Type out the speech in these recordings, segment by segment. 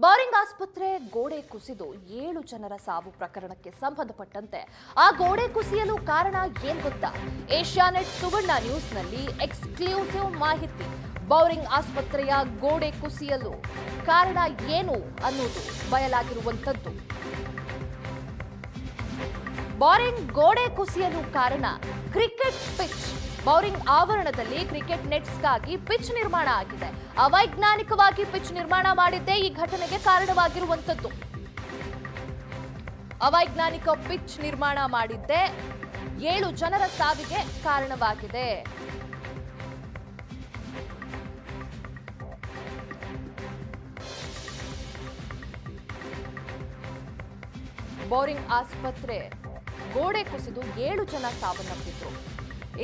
Bowring ಆಸ್ಪತ್ರೆ ಗೋಡೆ ಕುಸಿದು 7 ಜನರ ಸಾವು ಪ್ರಕರಣಕ್ಕೆ ಸಂಬಂಧಪಟ್ಟಂತೆ ಆ ಗೋಡೆ ಕುಸಿಯಲು ಕಾರಣ ಏನ್ ಗೊತ್ತಾ? ಏಷ್ಯಾನೆಟ್ ಸುವರ್ಣ ನ್ಯೂಸ್ನಲ್ಲಿ ಎಕ್ಸ್ಕ್ಲೂಸಿವ್ ಮಾಹಿತಿ. ಬೌರಿಂಗ್ ಆಸ್ಪತ್ರೆಯ ಗೋಡೆ ಕುಸಿಯಲು ಕಾರಣ ಏನು ಅನ್ನೋದು ಬಯಲಾಗಿರುವಂತದ್ದು. ಬೌರಿಂಗ್ ಗೋಡೆ ಕುಸಿಯಲು ಕಾರಣ ಕ್ರಿಕೆಟ್ ಪಿಚ್. ಬೌರಿಂಗ್ ಆವರಣದಲ್ಲಿ ಕ್ರಿಕೆಟ್ ನೆಟ್ಸ್ಗಾಗಿ ಪಿಚ್ ನಿರ್ಮಾಣ ಆಗಿದೆ. ಅವೈಜ್ಞಾನಿಕವಾಗಿ ಪಿಚ್ ನಿರ್ಮಾಣ ಮಾಡಿದ್ದೇ ಈ ಘಟನೆಗೆ ಕಾರಣವಾಗಿರುವಂತದ್ದು. ಅವೈಜ್ಞಾನಿಕ ಪಿಚ್ ನಿರ್ಮಾಣ ಮಾಡಿದ್ದೇ 7 ಜನರ ಸಾವಿಗೆ ಕಾರಣವಾಗಿದೆ. ಬೌರಿಂಗ್ ಆಸ್ಪತ್ರೆ ಗೋಡೆ ಕುಸಿದು 7 ಜನ ಸಾವನ್ನಪ್ಪಿದ್ರು.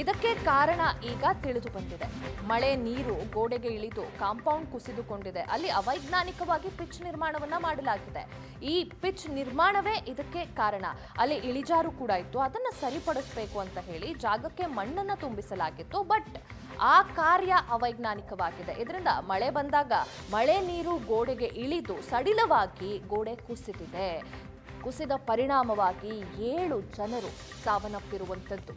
ಇದಕ್ಕೆ ಕಾರಣ ಈಗ ತಿಳಿದು ಬಂದಿದೆ. ಮಳೆ ನೀರು ಗೋಡೆಗೆ ಇಳಿದು ಕಾಂಪೌಂಡ್ ಕುಸಿದುಕೊಂಡಿದೆ. ಅಲ್ಲಿ ಅವೈಜ್ಞಾನಿಕವಾಗಿ ಪಿಚ್ ನಿರ್ಮಾಣವನ್ನ ಮಾಡಲಾಗಿದೆ. ಈ ಪಿಚ್ ನಿರ್ಮಾಣವೇ ಇದಕ್ಕೆ ಕಾರಣ. ಅಲ್ಲಿ ಇಳಿಜಾರು ಕೂಡ ಇತ್ತು, ಅದನ್ನ ಸರಿಪಡಿಸಬೇಕು ಅಂತ ಹೇಳಿ ಜಾಗಕ್ಕೆ ಮಣ್ಣನ್ನ ತುಂಬಿಸಲಾಗಿತ್ತು. ಬಟ್ ಆ ಕಾರ್ಯ ಅವೈಜ್ಞಾನಿಕವಾಗಿದೆ. ಇದರಿಂದ ಮಳೆ ಬಂದಾಗ ಮಳೆ ನೀರು ಗೋಡೆಗೆ ಇಳಿದು ಸಡಿಲವಾಗಿ ಗೋಡೆ ಕುಸಿದಿದೆ. ಕುಸಿದ ಪರಿಣಾಮವಾಗಿ 7 ಜನರು ಸಾವನ್ನಪ್ಪಿರುವಂತದ್ದು.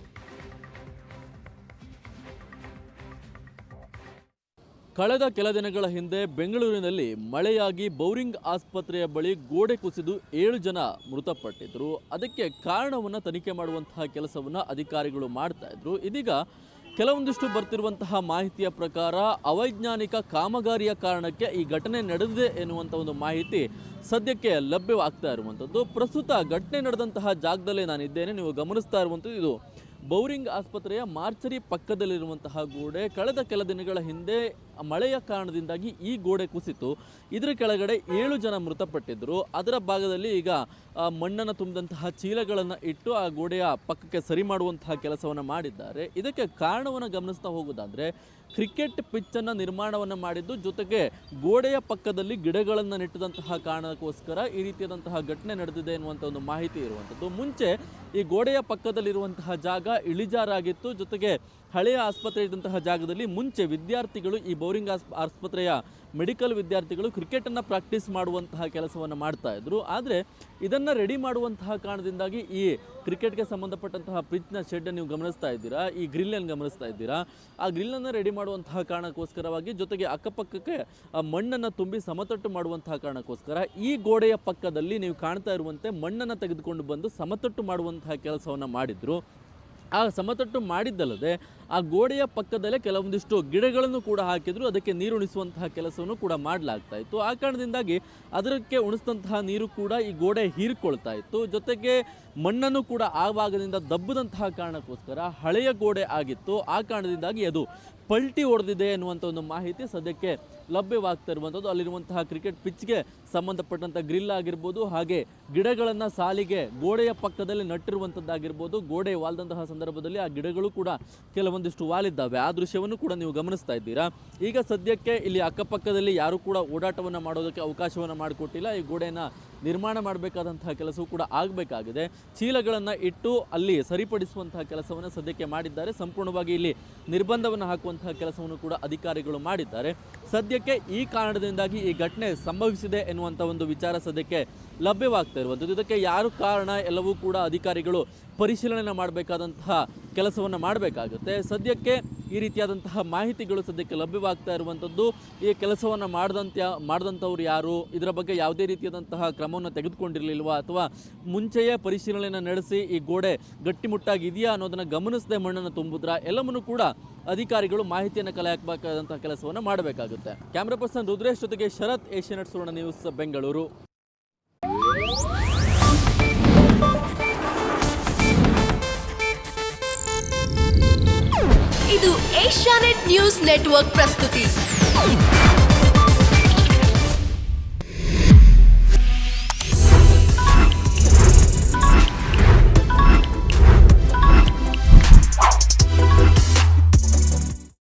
ಕಳೆದ ಕೆಲ ದಿನಗಳ ಹಿಂದೆ ಬೆಂಗಳೂರಿನಲ್ಲಿ ಮಳೆಯಾಗಿ ಬೌರಿಂಗ್ ಆಸ್ಪತ್ರೆಯ ಬಳಿ ಗೋಡೆ ಕುಸಿದು 7 ಜನ ಮೃತಪಟ್ಟಿದ್ರು. ಅದಕ್ಕೆ ಕಾರಣವನ್ನು ತನಿಖೆ ಮಾಡುವಂತಹ ಕೆಲಸವನ್ನು ಅಧಿಕಾರಿಗಳು ಮಾಡ್ತಾ ಇದ್ರು. ಇದೀಗ ಕೆಲವೊಂದಿಷ್ಟು ಬರ್ತಿರುವಂತಹ ಮಾಹಿತಿಯ ಪ್ರಕಾರ ಅವೈಜ್ಞಾನಿಕ ಕಾಮಗಾರಿಯ ಕಾರಣಕ್ಕೆ ಈ ಘಟನೆ ನಡೆದಿದೆ ಎನ್ನುವಂಥ ಒಂದು ಮಾಹಿತಿ ಸದ್ಯಕ್ಕೆ ಲಭ್ಯವಾಗ್ತಾ ಇರುವಂಥದ್ದು. ಪ್ರಸ್ತುತ ಘಟನೆ ನಡೆದಂತಹ ಜಾಗದಲ್ಲೇ ನಾನಿದ್ದೇನೆ. ನೀವು ಗಮನಿಸ್ತಾ ಇರುವಂಥದ್ದು ಇದು ಬೌರಿಂಗ್ ಆಸ್ಪತ್ರೆಯ ಮಾರ್ಚರಿ ಪಕ್ಕದಲ್ಲಿರುವಂತಹ ಗೋಡೆ. ಕಳೆದ ಕೆಲ ದಿನಗಳ ಹಿಂದೆ ಮಳೆಯ ಕಾರಣದಿಂದಾಗಿ ಈ ಗೋಡೆ ಕುಸಿತು. ಇದರ ಕೆಳಗಡೆ 7 ಜನ ಮೃತಪಟ್ಟಿದ್ದರು. ಅದರ ಭಾಗದಲ್ಲಿ ಈಗ ಮಣ್ಣನ್ನು ತುಂಬಿದಂತಹ ಚೀಲಗಳನ್ನು ಇಟ್ಟು ಆ ಗೋಡೆಯ ಪಕ್ಕಕ್ಕೆ ಸರಿ ಮಾಡುವಂತಹ ಕೆಲಸವನ್ನು ಮಾಡಿದ್ದಾರೆ. ಇದಕ್ಕೆ ಕಾರಣವನ್ನು ಗಮನಿಸ್ತಾ ಹೋಗೋದಾದರೆ ಕ್ರಿಕೆಟ್ ಪಿಚ್ಚನ್ನು ನಿರ್ಮಾಣವನ್ನು ಮಾಡಿದ್ದು, ಜೊತೆಗೆ ಗೋಡೆಯ ಪಕ್ಕದಲ್ಲಿ ಗಿಡಗಳನ್ನು ನೆಟ್ಟಿದಂತಹ ಕಾರಣಕ್ಕೋಸ್ಕರ ಈ ರೀತಿಯಾದಂತಹ ಘಟನೆ ನಡೆದಿದೆ ಎನ್ನುವಂಥ ಒಂದು ಮಾಹಿತಿ ಇರುವಂಥದ್ದು. ಮುಂಚೆ ಈ ಗೋಡೆಯ ಪಕ್ಕದಲ್ಲಿರುವಂತಹ ಜಾಗ ಇಳಿಜಾರಾಗಿತ್ತು. ಜೊತೆಗೆ ಹಳೆಯ ಆಸ್ಪತ್ರೆ ಇದ್ದಂತಹ ಜಾಗದಲ್ಲಿ ಮುಂಚೆ ವಿದ್ಯಾರ್ಥಿಗಳು, ಈ ಬೌರಿಂಗ್ ಆಸ್ಪತ್ರೆಯ ಮೆಡಿಕಲ್ ವಿದ್ಯಾರ್ಥಿಗಳು ಕ್ರಿಕೆಟನ್ನು ಪ್ರಾಕ್ಟೀಸ್ ಮಾಡುವಂತಹ ಕೆಲಸವನ್ನು ಮಾಡ್ತಾ ಇದ್ರು. ಆದರೆ ಇದನ್ನು ರೆಡಿ ಮಾಡುವಂತಹ ಕಾರಣದಿಂದಾಗಿ ಈ ಕ್ರಿಕೆಟ್ಗೆ ಸಂಬಂಧಪಟ್ಟಂತಹ ಪಿಚ್ನ ಶೆಡ್ ನೀವು ಗಮನಿಸ್ತಾ ಇದ್ದೀರಾ, ಈ ಗ್ರಿಲ್ಲನ್ನು ಗಮನಿಸ್ತಾ ಇದ್ದೀರಾ. ಆ ಗ್ರಿಲ್ಲನ್ನು ರೆಡಿ ಮಾಡುವಂತಹ ಕಾರಣಕ್ಕೋಸ್ಕರವಾಗಿ, ಜೊತೆಗೆ ಅಕ್ಕಪಕ್ಕಕ್ಕೆ ಮಣ್ಣನ್ನು ತುಂಬಿ ಸಮತಟ್ಟು ಮಾಡುವಂತಹ ಕಾರಣಕ್ಕೋಸ್ಕರ ಈ ಗೋಡೆಯ ಪಕ್ಕದಲ್ಲಿ ನೀವು ಕಾಣ್ತಾ ಇರುವಂತೆ ಮಣ್ಣನ್ನು ತೆಗೆದುಕೊಂಡು ಬಂದು ಸಮತಟ್ಟು ಮಾಡುವಂತಹ ಕೆಲಸವನ್ನು ಮಾಡಿದ್ರು. ಆ ಸಮತಟ್ಟು ಮಾಡಿದ್ದಲ್ಲದೆ ಆ ಗೋಡೆಯ ಪಕ್ಕದಲ್ಲೇ ಕೆಲವೊಂದಿಷ್ಟು ಗಿಡಗಳನ್ನು ಕೂಡ ಹಾಕಿದ್ರು. ಅದಕ್ಕೆ ನೀರು ಉಣಿಸುವಂತಹ ಕೆಲಸವನ್ನು ಕೂಡ ಮಾಡಲಾಗ್ತಾ ಇತ್ತು. ಆ ಕಾರಣದಿಂದಾಗಿ ಅದಕ್ಕೆ ಉಣಿಸಿದಂತಹ ನೀರು ಕೂಡ ಈ ಗೋಡೆ ಹೀರಿಕೊಳ್ತಾ ಇತ್ತು. ಜೊತೆಗೆ ಮಣ್ಣನ್ನು ಕೂಡ ಆ ಭಾಗದಿಂದ ದಬ್ಬದಂತಹ ಕಾರಣಕ್ಕೋಸ್ಕರ ಹಳೆಯ ಗೋಡೆ ಆಗಿತ್ತು. ಆ ಕಾರಣದಿಂದಾಗಿ ಅದು ಪಲ್ಟಿ ಹೊಡೆದಿದೆ ಎನ್ನುವಂಥ ಒಂದು ಮಾಹಿತಿ ಸದ್ಯಕ್ಕೆ ಲಭ್ಯವಾಗ್ತಾ ಇರುವಂಥದ್ದು. ಅಲ್ಲಿರುವಂತಹ ಕ್ರಿಕೆಟ್ ಪಿಚ್ಗೆ ಸಂಬಂಧಪಟ್ಟಂಥ ಗ್ರಿಲ್ ಆಗಿರ್ಬೋದು, ಹಾಗೆ ಗಿಡಗಳನ್ನು ಸಾಲಿಗೆ ಗೋಡೆಯ ಪಕ್ಕದಲ್ಲಿ ನಟ್ಟಿರುವಂಥದ್ದಾಗಿರ್ಬೋದು. ಗೋಡೆ ವಾಲ್ದಂತಹ ಸಂದರ್ಭದಲ್ಲಿ ಆ ಗಿಡಗಳು ಕೂಡ ಕೆಲವೊಂದಿಷ್ಟು ವಾಲಿದ್ದಾವೆ. ಆ ದೃಶ್ಯವನ್ನು ಕೂಡ ನೀವು ಗಮನಿಸ್ತಾ ಇದ್ದೀರಾ. ಈಗ ಸದ್ಯಕ್ಕೆ ಇಲ್ಲಿ ಅಕ್ಕಪಕ್ಕದಲ್ಲಿ ಯಾರು ಕೂಡ ಓಡಾಟವನ್ನು ಮಾಡೋದಕ್ಕೆ ಅವಕಾಶವನ್ನು ಮಾಡಿಕೊಟ್ಟಿಲ್ಲ. ಈ ಗೋಡೆಯನ್ನು ನಿರ್ಮಾಣ ಮಾಡಬೇಕಾದಂತಹ ಕೆಲಸವೂ ಕೂಡ ಆಗಬೇಕಾಗಿದೆ. ಚೀಲಗಳನ್ನು ಇಟ್ಟು ಅಲ್ಲಿ ಸರಿಪಡಿಸುವಂತಹ ಕೆಲಸವನ್ನು ಸದ್ಯಕ್ಕೆ ಮಾಡಿದ್ದಾರೆ. ಸಂಪೂರ್ಣವಾಗಿ ಇಲ್ಲಿ ನಿರ್ಬಂಧವನ್ನು ಹಾಕುವಂತಹ ಕೆಲಸವನ್ನು ಕೂಡ ಅಧಿಕಾರಿಗಳು ಮಾಡಿದ್ದಾರೆ. ಸದ್ಯಕ್ಕೆ ಈ ಕಾರಣದಿಂದಾಗಿ ಈ ಘಟನೆ ಸಂಭವಿಸಿದೆ ಎನ್ನುವಂಥ ಒಂದು ವಿಚಾರ ಸದ್ಯಕ್ಕೆ ಲಭ್ಯವಾಗ್ತಾ ಇರುವಂಥದ್ದು. ಇದಕ್ಕೆ ಯಾರು ಕಾರಣ ಎಲ್ಲವೂ ಕೂಡ ಅಧಿಕಾರಿಗಳು ಪರಿಶೀಲನೆ ಮಾಡಬೇಕಾದಂತಹ ಕೆಲಸವನ್ನು ಮಾಡಬೇಕಾಗುತ್ತೆ. ಸದ್ಯಕ್ಕೆ ಈ ರೀತಿಯಾದಂತಹ ಮಾಹಿತಿಗಳು ಸದ್ಯಕ್ಕೆ ಲಭ್ಯವಾಗ್ತಾ ಇರುವಂಥದ್ದು. ಈ ಕೆಲಸವನ್ನು ಮಾಡಿದಂಥವ್ರು ಯಾರು, ಇದರ ಬಗ್ಗೆ ಯಾವುದೇ ರೀತಿಯಾದಂತಹ ಕ್ರಮವನ್ನು ತೆಗೆದುಕೊಂಡಿರಲಿಲ್ವಾ, ಅಥವಾ ಮುಂಚೆಯೇ ಪರಿಶೀಲನೆಯನ್ನು ನಡೆಸಿ ಈ ಗೋಡೆ ಗಟ್ಟಿಮುಟ್ಟಾಗಿ ಇದೆಯಾ ಅನ್ನೋದನ್ನು ಗಮನಿಸದೆ ಮಣ್ಣನ್ನು ತುಂಬುದ್ರಾ, ಎಲ್ಲವನ್ನೂ ಕೂಡ ಅಧಿಕಾರಿಗಳು ಮಾಹಿತಿಯನ್ನು ಕಲೆ ಹಾಕಬೇಕಾದಂತಹ ಕೆಲಸವನ್ನು ಮಾಡಬೇಕಾಗುತ್ತೆ. ಕ್ಯಾಮ್ರಾ ಪರ್ಸನ್ ರುದ್ರೇಶ್ ಜೊತೆಗೆ ಶರತ್, ಏಷ್ಯಾನೆಟ್ ಸುವರ್ಣ ನ್ಯೂಸ್, ಬೆಂಗಳೂರು. ಇದು ಏಷ್ಯಾನೆಟ್ ನ್ಯೂಸ್ ನೆಟ್ವರ್ಕ್ ಪ್ರಸ್ತುತಿ.